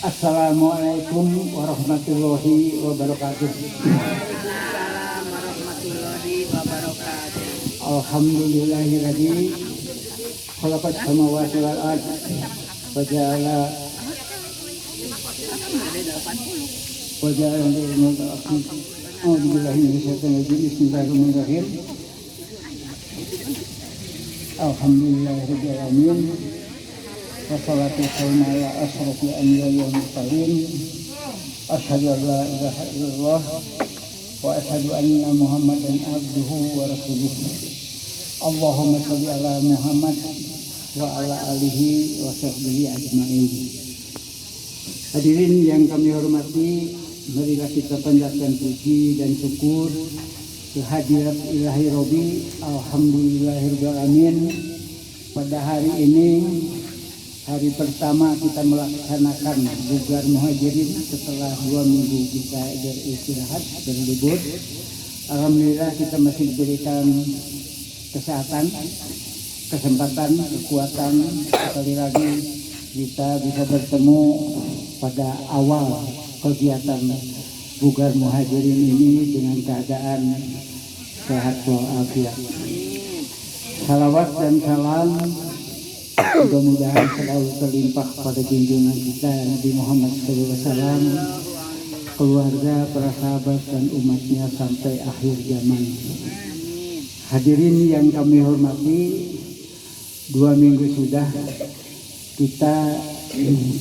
Assalamualaikum warahmatullahi wabarakatuh. Waalaikumsalam warahmatullahi wabarakatuh. Alhamdulillahilladzi khalaqas samawati wal ard wa ja'ala Bismillahirrahmanirrahim. Alhamdulillahirabbil alamin. Wassalatu wassalamu ala asyrofil anbiya'i wal mursalin. Asyhadu an la ilaha illallah wa asyhadu anna Muhammadan abduhu wa rasuluh. Allahumma shalli ala Muhammad wa ala alihi wa sahbihi ajmain. Hadirin yang kami hormati, marilah kita panjatkan puji dan syukur kehadirat Ilahi Robbi. Alhamdulillahirabbil alamin. Pada hari ini, hari pertama kita melaksanakan Bugar Muhajirin setelah 2 minggu kita beristirahat, berlibur. Alhamdulillah kita masih diberikan kesehatan, kesempatan, kekuatan. Sekali lagi kita bisa bertemu pada awal kegiatan Bugar Muhajirin ini dengan keadaan sehat walafiat. Salawat dan salam mudah-mudahan selalu terlimpah pada junjungan kita Nabi Muhammad SAW, keluarga, para sahabat dan umatnya sampai akhir zaman. Hadirin yang kami hormati, 2 minggu sudah kita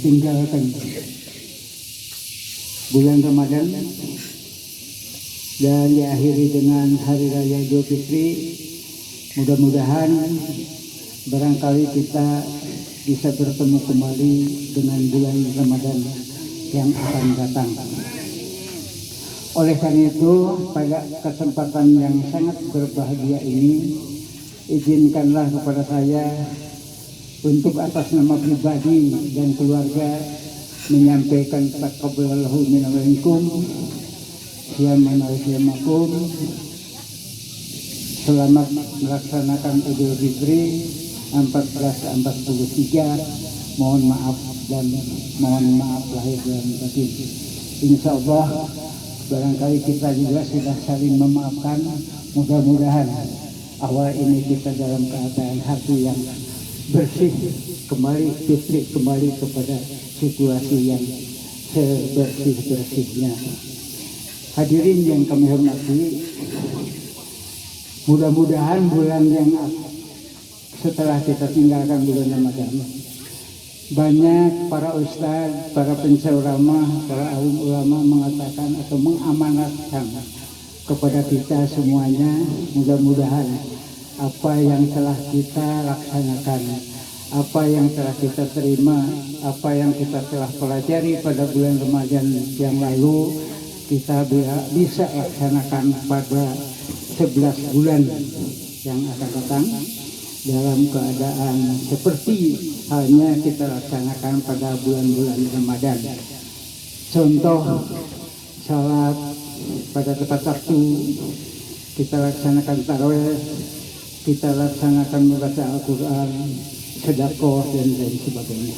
tinggalkan bulan Ramadan dan diakhiri dengan Hari Raya Idul Fitri. Mudah-mudahan barangkali kita bisa bertemu kembali dengan bulan Ramadan yang akan datang. Oleh karena itu, pada kesempatan yang sangat berbahagia ini, izinkanlah kepada saya untuk atas nama pribadi dan keluarga menyampaikan taqabbalallahu minna wa minkum, syamakum. Selamat melaksanakan Idul Fitri 1443. Mohon maaf lahir dan batin. Insya Allah barangkali kita juga sudah saling memaafkan. Mudah-mudahan awal ini kita dalam keadaan hati yang bersih, kembali fitri, kembali kepada situasi yang sebersih-bersihnya. Hadirin yang kami hormati, mudah-mudahan bulan yang setelah kita tinggalkan bulan Ramadan, banyak para ustadz, para penceramah, para alim ulama mengatakan atau mengamanatkan kepada kita semuanya, mudah-mudahan apa yang telah kita laksanakan, apa yang telah kita terima, apa yang kita telah pelajari pada bulan Ramadan yang lalu, kita bisa laksanakan pada 11 bulan yang akan datang dalam keadaan seperti halnya kita laksanakan pada bulan-bulan Ramadan. Contoh, salat pada tepat waktu, kita laksanakan tarawih, kita laksanakan membaca Al-Quran, sedekah dan lain sebagainya.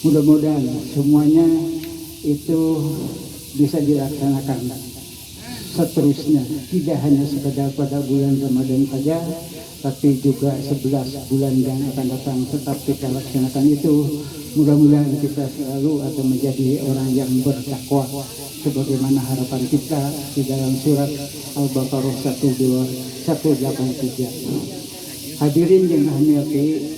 Mudah-mudahan semuanya itu bisa dilaksanakan seterusnya, tidak hanya sekedar pada bulan Ramadan saja, tapi juga 11 bulan yang akan datang tetap kita laksanakan itu. Mudah-mudahan kita selalu akan menjadi orang yang bertakwa sebagaimana harapan kita di dalam surat Al-Baqarah 183. Hadirin yang dirahmati,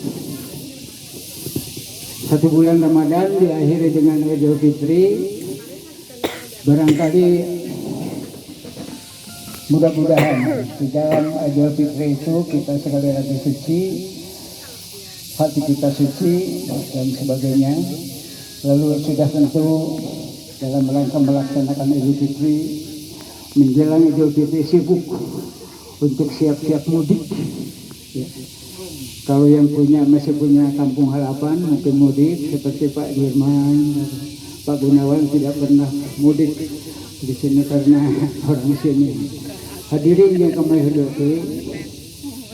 1 bulan Ramadan diakhiri dengan Idul Fitri. Barangkali mudah-mudahan di dalam Idul Fitri itu kita sekali lagi suci, hati kita suci dan sebagainya. Lalu sudah tentu dalam rangka melaksanakan Idul Fitri, menjelang Idul Fitri sibuk untuk siap-siap mudik. Ya. Kalau yang masih punya kampung halaman mungkin mudik seperti Pak Dirman, Pak Gunawan tidak pernah mudik di sini karena orang sini. Hadirin yang kami hormati,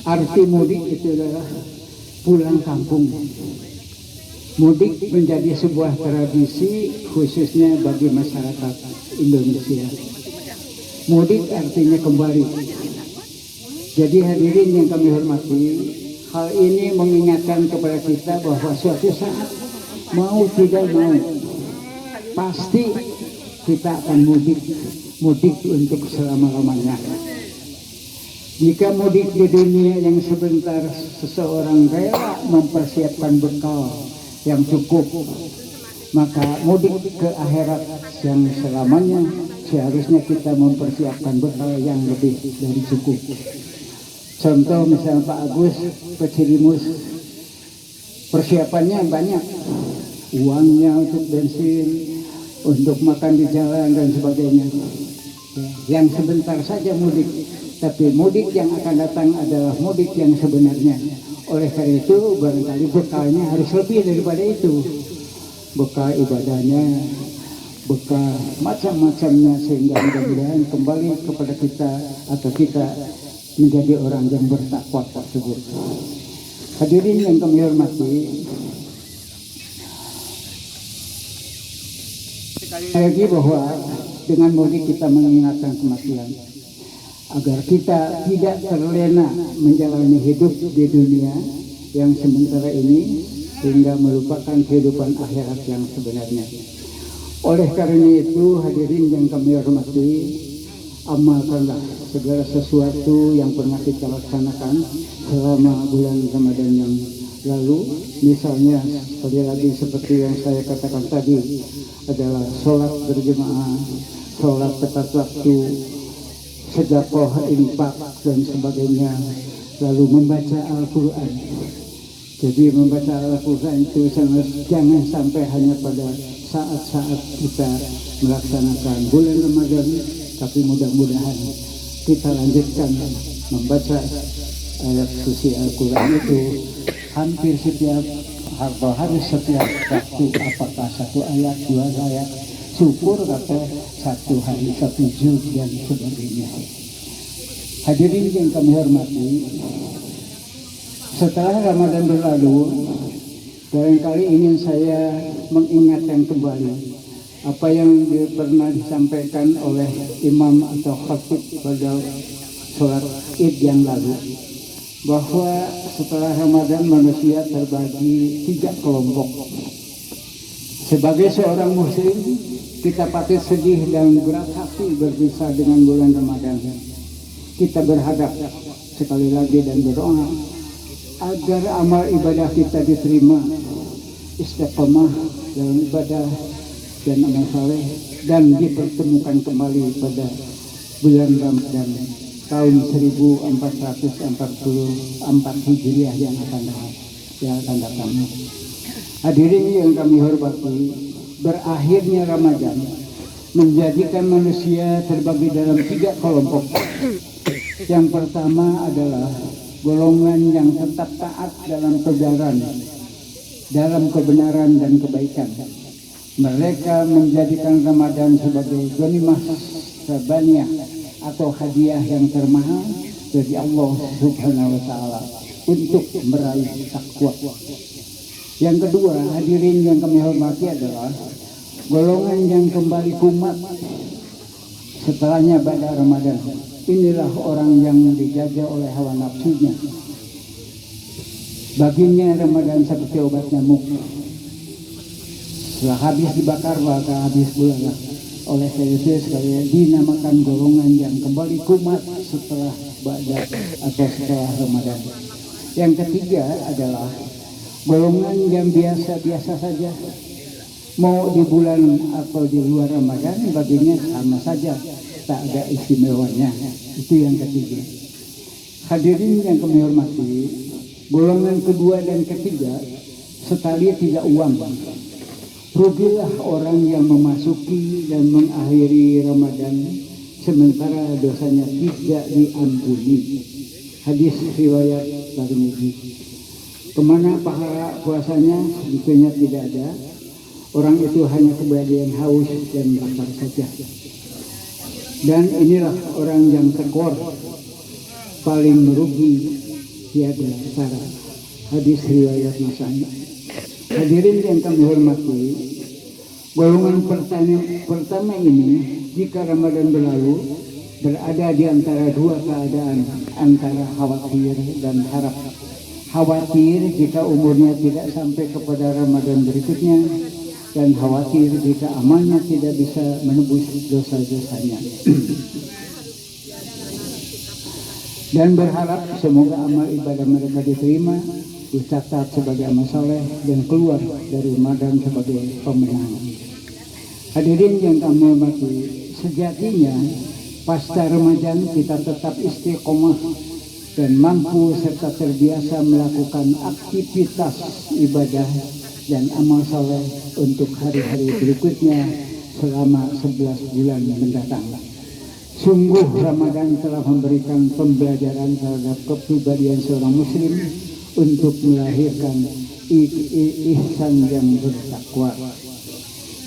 arti mudik itu adalah pulang kampung. Mudik menjadi sebuah tradisi khususnya bagi masyarakat Indonesia. Mudik artinya kembali. Jadi hadirin yang kami hormati, hal ini mengingatkan kepada kita bahwa suatu saat mau tidak mau pasti kita akan mudik untuk selama-lamanya. Jika mudik di dunia yang sebentar, seseorang rela mempersiapkan bekal yang cukup, maka mudik ke akhirat yang selamanya seharusnya kita mempersiapkan bekal yang lebih dari cukup. Contoh misalnya Pak Agus ke Cirimus, persiapannya banyak, uangnya untuk bensin, untuk makan di jalan dan sebagainya. Yang sebentar saja mudik, tapi mudik yang akan datang adalah mudik yang sebenarnya. Oleh karena itu barangkali bekalnya harus lebih daripada itu, bekal ibadahnya, bekal macam-macamnya, sehingga mudah-mudahan kembali kepada kita atau kita menjadi orang yang bertakwa tersebut. Hadirin yang kami hormati, lagi bahwa dengan mudik kita mengingatkan kematian, agar kita tidak terlena menjalani hidup di dunia yang sementara ini sehingga melupakan kehidupan akhirat yang sebenarnya. Oleh karena itu hadirin yang kami hormati, amalkanlah segala sesuatu yang pernah kita laksanakan selama bulan Ramadan yang lalu. Misalnya sekali lagi seperti yang saya katakan tadi adalah sholat berjemaah, sholat tepat waktu, sedekah, infak dan sebagainya, lalu membaca Al-Quran. Jadi membaca Al-Quran itu jangan sampai hanya pada saat-saat kita melaksanakan bulan Ramadan, tapi mudah-mudahan kita lanjutkan membaca ayat suci Al-Quran itu hampir setiap atau harus setiap waktu, apakah satu ayat, dua ayat, syukur atau satu hari, satu juz dan sebagainya. Hadirin yang kami hormati, setelah Ramadan berlalu, barangkali ingin saya mengingatkan kembali apa yang pernah disampaikan oleh imam atau khatib pada sholat Id yang lalu, bahwa setelah Ramadan manusia terbagi 3 kelompok. Sebagai seorang muslim, kita patut sedih dan berat hati berpisah dengan bulan Ramadan. Kita berharap sekali lagi dan berdoa agar amal ibadah kita diterima, istiqomah dalam ibadah dan amal saleh, dan dipertemukan kembali pada bulan Ramadan tahun 1444 Hijriah yang akan datang. Hadirin yang kami hormati, berakhirnya Ramadan menjadikan manusia terbagi dalam 3 kelompok. Yang pertama adalah golongan yang tetap taat dalam kebenaran dan kebaikan. Mereka menjadikan Ramadan sebagai ghanimah sabaniyah atau hadiah yang termahal dari Allah Subhanahu wa Ta'ala untuk meraih takwa. Yang kedua, hadirin yang kami hormati, adalah golongan yang kembali kumat setelahnya pada Ramadan. Inilah orang yang dijajah oleh hawa nafsunya. Baginya Ramadan seperti obat nyamuk. Setelah habis dibakar maka habis pula. Oleh karena itu sekalian dinamakan golongan yang kembali kumat setelah setelah Ramadan. Yang ketiga adalah golongan yang biasa-biasa saja. Mau di bulan atau di luar Ramadan baginya sama saja, tak ada istimewanya. Itu yang ketiga. Hadirin yang kami hormati, golongan kedua dan ketiga sekali tidak uang. Rugilah orang yang memasuki dan mengakhiri Ramadan sementara dosanya tidak diampuni. Hadis riwayat Tirmidzi. Kemana pahala puasanya? Sebetulnya tidak ada. Orang itu hanya kebahagiaan haus dan lapar saja. Dan inilah orang yang tekor, paling merugi tiada tara. Hadis riwayat Nasai. Hadirin yang kami hormati, golongan pertama ini jika Ramadan berlalu berada di antara dua keadaan, antara khawatir dan harap. Khawatir jika umurnya tidak sampai kepada Ramadan berikutnya, dan khawatir jika amalnya tidak bisa menebus dosa-dosanya. Dan berharap semoga amal ibadah mereka diterima, dicatat sebagai amal soleh, dan keluar dari Ramadan sebagai pemenang. Hadirin yang kami hormati, sejatinya pasca Ramadan kita tetap istiqomah dan mampu serta terbiasa melakukan aktivitas ibadah dan amal soleh untuk hari-hari berikutnya selama 11 bulan mendatang. Sungguh Ramadan telah memberikan pembelajaran terhadap kepribadian seorang muslim untuk melahirkan ihsan yang bertakwa.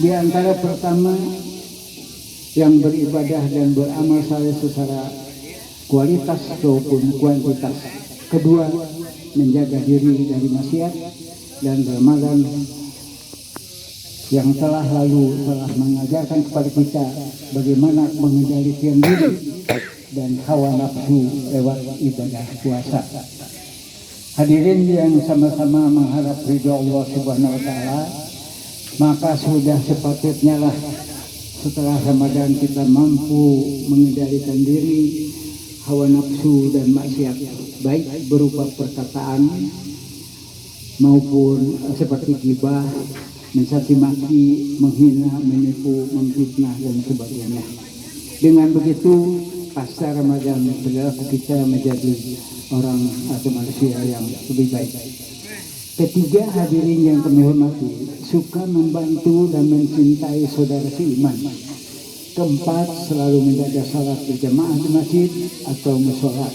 Di antara pertama, yang beribadah dan beramal saleh secara kualitas maupun kuantitas. Kedua, menjaga diri dari maksiat, dan Ramadan yang telah lalu telah mengajarkan kepada kita bagaimana mengendalikan diri dan hawa nafsu lewat ibadah puasa. Hadirin yang sama-sama mengharap ridho Allah Subhanahu wa taala, maka sudah sepatutnya lah setelah Ramadan kita mampu mengendalikan diri, hawa nafsu dan maksiat, baik berupa perkataan maupun seperti ghibah, mencaci maki, menghina, menipu, memfitnah dan sebagainya. Dengan begitu pasca Ramadan perilaku kita menjadi orang atau manusia yang lebih baik. Ketiga, hadirin yang kami hormati, suka membantu dan mencintai saudara seiman. Keempat, selalu menjaga salat berjamaah di masjid atau mushola.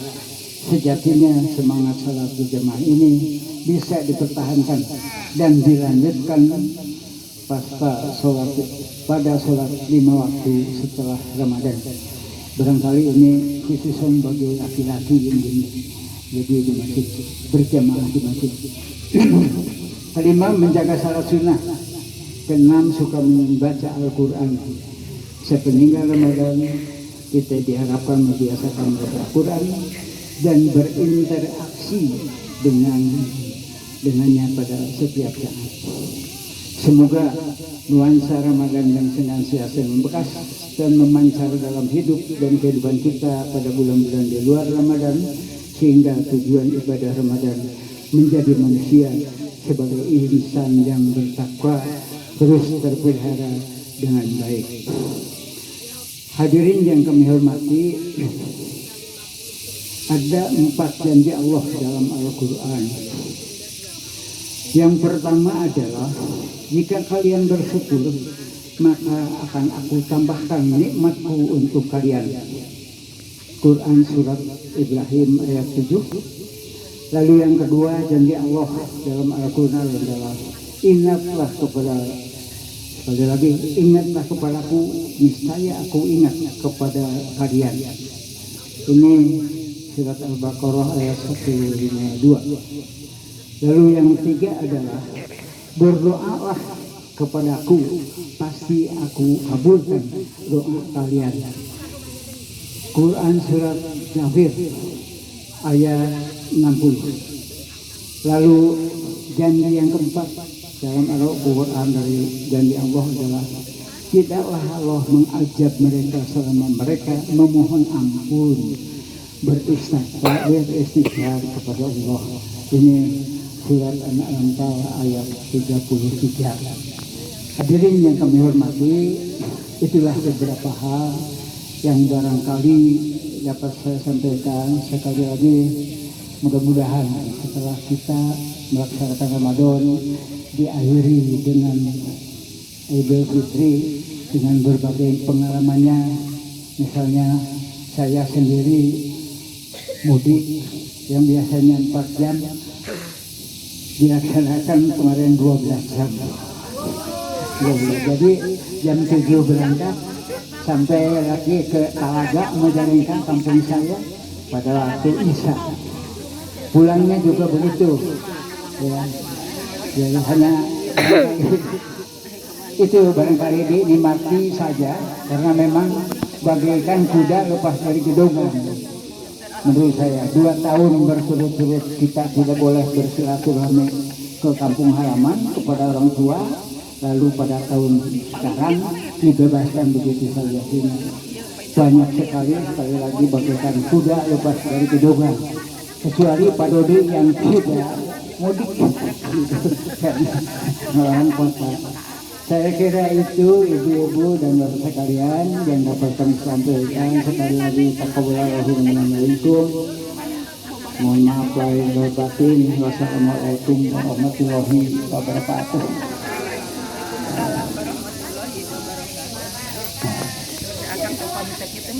Sejatinya semangat salat berjamaah ini bisa dipertahankan dan dilanjutkan pada sholat 5 waktu setelah Ramadan. Barangkali ini khusus bagi laki-laki yang jadi di masjid, berjamaah di masjid. Kelima, menjaga salat sunnah. Keenam, suka membaca Al-Quran. Sepeninggal Ramadan kita diharapkan membiasakan membaca Al-Quran dan berinteraksi dengannya pada setiap saat. Semoga nuansa Ramadan yang senantiasa membekas dan memancar dalam hidup dan kehidupan kita pada bulan-bulan di luar Ramadan, sehingga tujuan ibadah Ramadan menjadi manusia sebagai insan yang bertakwa terus terpelihara dengan baik. Hadirin yang kami hormati, ada 4 janji Allah dalam Al-Quran. Yang pertama adalah, jika kalian bersyukur, maka akan aku tambahkan nikmatku untuk kalian. Quran surat Ibrahim ayat 7. Lalu yang kedua, janji Allah dalam Al-Quran adalah, ingatlah kepadaku, niscaya aku ingat kepada kalian. Ini surat Al-Baqarah ayat 152. Lalu yang ketiga adalah, berdoalah kepadaku, pasti aku kabulkan doa kalian. Quran surat Ghafir ayat 60. Lalu janji yang keempat dalam Al-Quran dari janji Allah adalah, tidaklah Allah mengazab mereka selama mereka memohon ampun, beristighfar kepada Allah. Ini surat An-Anfal ayat 33. Hadirin yang kami hormati, itulah beberapa hal yang barangkali dapat saya sampaikan. Sekali lagi, mudah-mudahan setelah kita melaksanakan Ramadan diakhiri dengan Idul Fitri dengan berbagai pengalamannya. Misalnya saya sendiri mudik yang biasanya 4 jam dilaksanakan kemarin 12 jam. Jadi jam 7 berangkat sampai lagi ke Talaga menjalankan kampung saya pada waktu Isya. Pulangnya juga begitu. Ya. Jadi hanya itu barangkali dinikmati saja karena memang bagaikan kuda lepas dari gedongan. Menurut saya 2 tahun berturut-turut kita tidak boleh bersilaturahmi ke kampung halaman kepada orang tua, lalu pada tahun sekarang dibebaskan begitu saja. Ini banyak sekali lagi bagaikan kuda lepas dari gedongan, kecuali Pak Dodi yang tidak mudik ngelawan kota. Saya kira itu ibu-ibu dan bapak sekalian yang dapat kami sampaikan. Sekali lagi Assalamualaikum. Mohon maaf lahir dan batin. Wassalamualaikum warahmatullahi wabarakatuh.